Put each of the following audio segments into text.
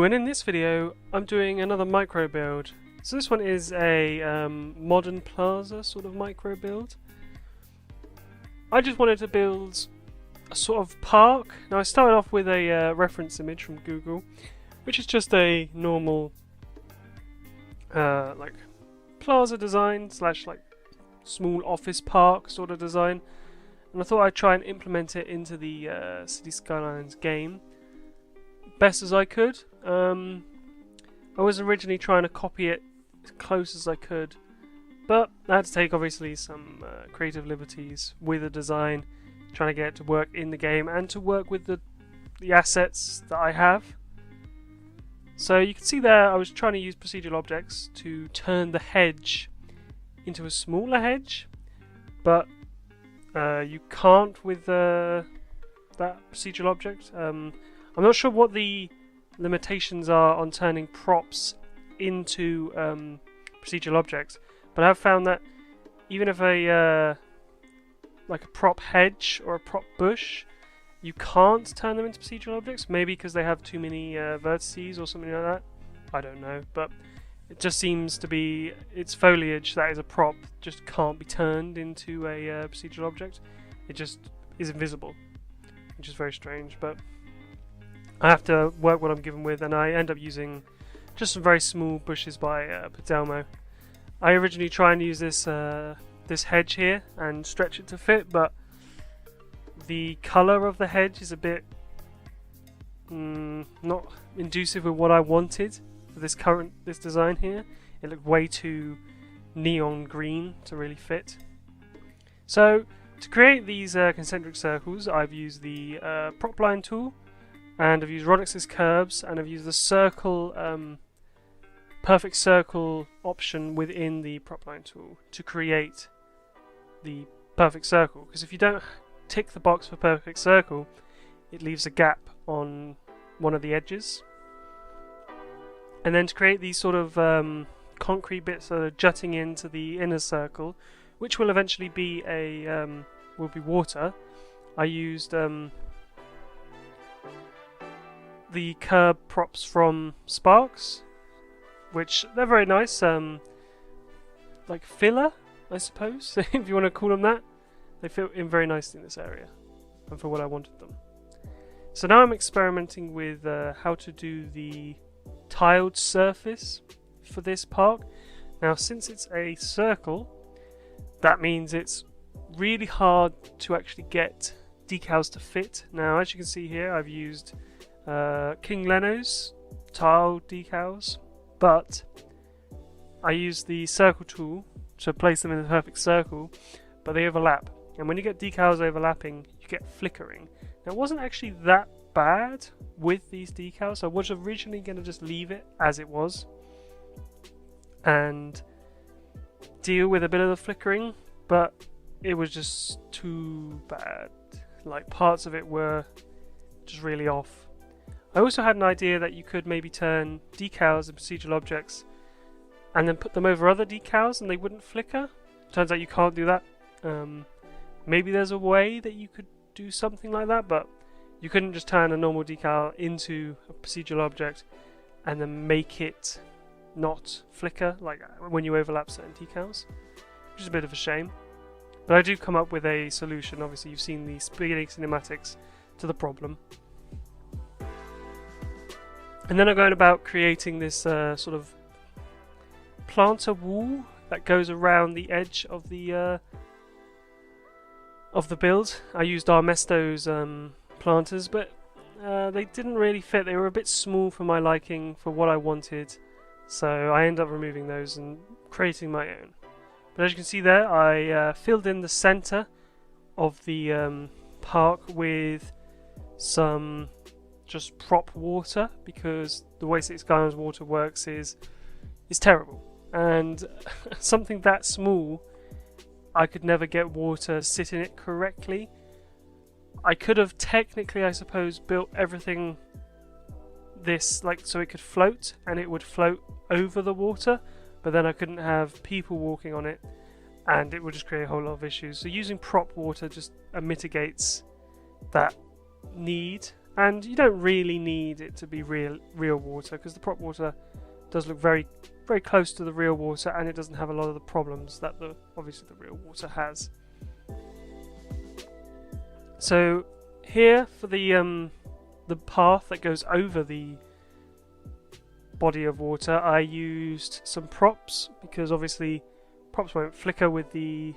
Hello, and in this video I'm doing another micro build. So this one is a modern plaza sort of micro build. I just wanted to build a sort of park. Now I started off with a reference image from Google, which is just a normal like plaza design slash like small office park sort of design, and I thought I'd try and implement it into the City Skylines game best as I could. I was originally trying to copy it as close as I could, but I had to take obviously some creative liberties with the design, trying to get it to work in the game and to work with the assets that I have. So you can see there I was trying to use procedural objects to turn the hedge into a smaller hedge, but you can't with that procedural object. I'm not sure what the limitations are on turning props into procedural objects, but I've found that even if like a prop hedge or a prop bush, you can't turn them into procedural objects. Maybe because they have too many vertices or something like that. I don't know, but it just seems to be its foliage that is a prop just can't be turned into a procedural object. It just is invisible, which is very strange, but I have to work what I'm given with, and I end up using just some very small bushes by Padelmo. I originally try and use this this hedge here and stretch it to fit, but the colour of the hedge is a bit not inducive with what I wanted for this design here. It looked way too neon green to really fit. So to create these concentric circles, I've used the prop line tool, and I've used Rodix's curves, and I've used the circle, perfect circle option within the prop line tool to create the perfect circle. Because if you don't tick the box for perfect circle, it leaves a gap on one of the edges. And then to create these sort of concrete bits that are jutting into the inner circle, which will eventually be will be water, I used the curb props from Sparks, which they're very nice, like filler, I suppose, if you want to call them that. They fit in very nicely in this area, and for what I wanted them. So now I'm experimenting with how to do the tiled surface for this park. Now, since it's a circle, that means it's really hard to actually get decals to fit. Now, as you can see here, I've used King Leno's tile decals, but I use the circle tool to place them in the perfect circle, but they overlap, and when you get decals overlapping you get flickering. Now, it wasn't actually that bad with these decals, so I was originally going to just leave it as it was and deal with a bit of the flickering, but it was just too bad. Like, parts of it were just really off. I also had an idea that you could maybe turn decals into procedural objects and then put them over other decals and they wouldn't flicker. Turns out you can't do that. Maybe there's a way that you could do something like that, but you couldn't just turn a normal decal into a procedural object and then make it not flicker like when you overlap certain decals, which is a bit of a shame. But I do come up with a solution. Obviously, you've seen the beginning cinematics to the problem. And then I'm going about creating this sort of planter wall that goes around the edge of the build. I used Armesto's planters, but they didn't really fit. They were a bit small for my liking, for what I wanted, so I ended up removing those and creating my own. But as you can see there, I filled in the center of the park with some just prop water, because the way City Skylines water works is terrible, and something that small I could never get water to sit in it correctly. I could have technically, I suppose, built everything this like so it could float, and it would float over the water, but then I couldn't have people walking on it and it would just create a whole lot of issues. So using prop water just mitigates that need and you don't really need it to be real water, because the prop water does look very close to the real water, and it doesn't have a lot of the problems that obviously the real water has. So here for the path that goes over the body of water, I used some props, because obviously props won't flicker with the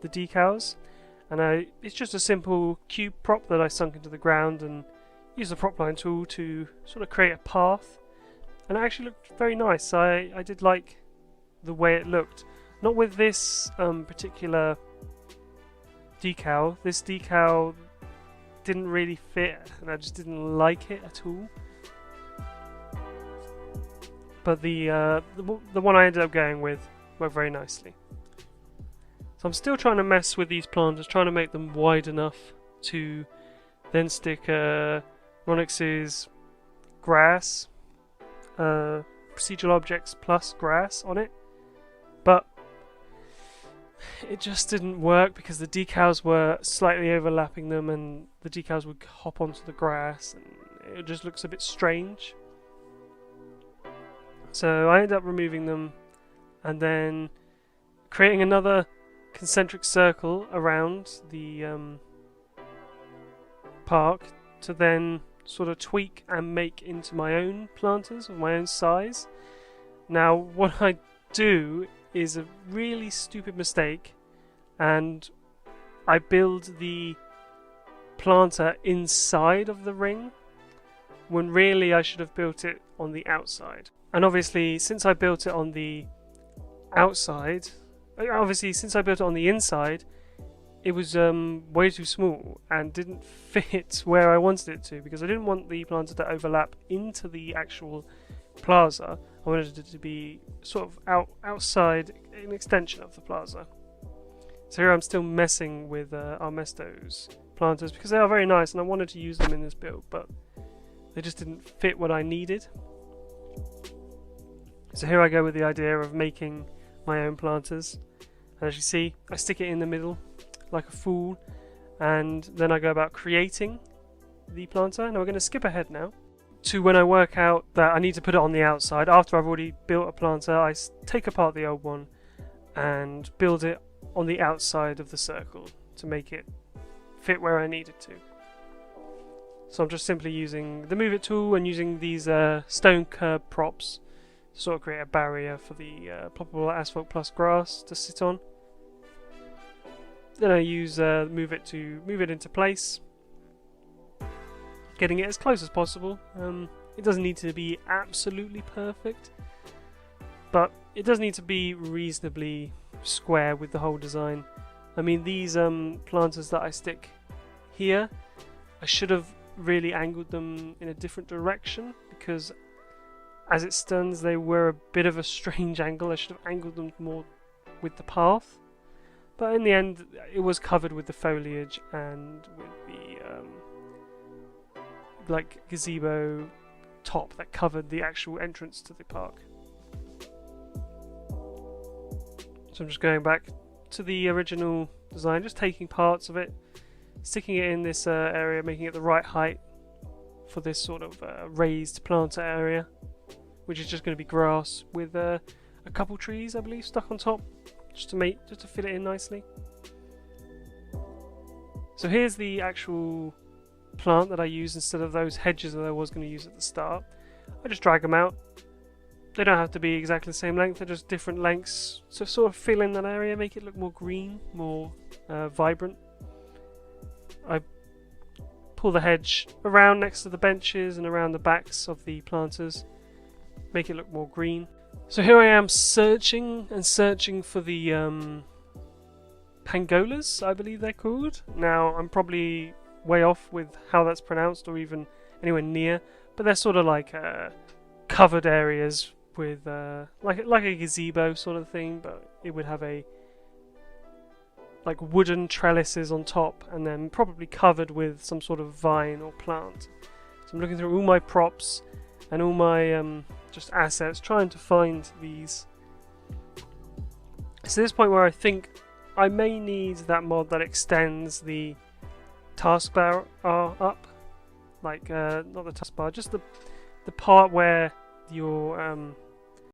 decals, and it's just a simple cube prop that I sunk into the ground and used the prop line tool to sort of create a path, and it actually looked very nice. I did like the way it looked. Not with this particular decal. This decal didn't really fit, and I just didn't like it at all. But the one I ended up going with worked very nicely. So I'm still trying to mess with these planters, trying to make them wide enough to then stick Ronix's grass, procedural objects plus grass on it. But it just didn't work because the decals were slightly overlapping them, and the decals would hop onto the grass, and it just looks a bit strange. So I ended up removing them and then creating another concentric circle around the park to then sort of tweak and make into my own planters of my own size. Now what I do is a really stupid mistake, and I build the planter inside of the ring when really I should have built it on the outside. And obviously since I built it on the outside, since I built it on the inside, it was way too small and didn't fit where I wanted it to, because I didn't want the planter to overlap into the actual plaza. I wanted it to be sort of outside, an extension of the plaza. So here I'm still messing with Armesto's planters, because they are very nice and I wanted to use them in this build, but they just didn't fit what I needed. So here I go with the idea of making my own planters. And as you see, I stick it in the middle like a fool, and then I go about creating the planter. Now we're going to skip ahead now to when I work out that I need to put it on the outside. After I've already built a planter, I take apart the old one and build it on the outside of the circle to make it fit where I need it to. So I'm just simply using the Move It tool and using these stone curb props to sort of create a barrier for the ploppable asphalt plus grass to sit on. Then I use Move It to move it into place, getting it as close as possible. It doesn't need to be absolutely perfect, but it does need to be reasonably square with the whole design. I mean, these planters that I stick here, I should have really angled them in a different direction, because as it stands they were a bit of a strange angle. I should have angled them more with the path, but in the end it was covered with the foliage and with the like gazebo top that covered the actual entrance to the park. So I'm just going back to the original design, just taking parts of it, sticking it in this area, making it the right height for this sort of raised planter area, which is just going to be grass with a couple trees, I believe, stuck on top, just to fit it in nicely. So here's the actual plant that I use instead of those hedges that I was going to use at the start. I just drag them out. They don't have to be exactly the same length, they're just different lengths to sort of fill in that area, make it look more green, more vibrant. I pull the hedge around next to the benches and around the backs of the planters, make it look more green. So here I am searching for the pangolas, I believe they're called. Now I'm probably way off with how that's pronounced, or even anywhere near, but they're sort of like covered areas with like a gazebo sort of thing, but it would have a like wooden trellises on top, and then probably covered with some sort of vine or plant. So I'm looking through all my props and all my just assets, trying to find these. It's to this point where I think I may need that mod that extends the taskbar up, like not the taskbar, just the part where your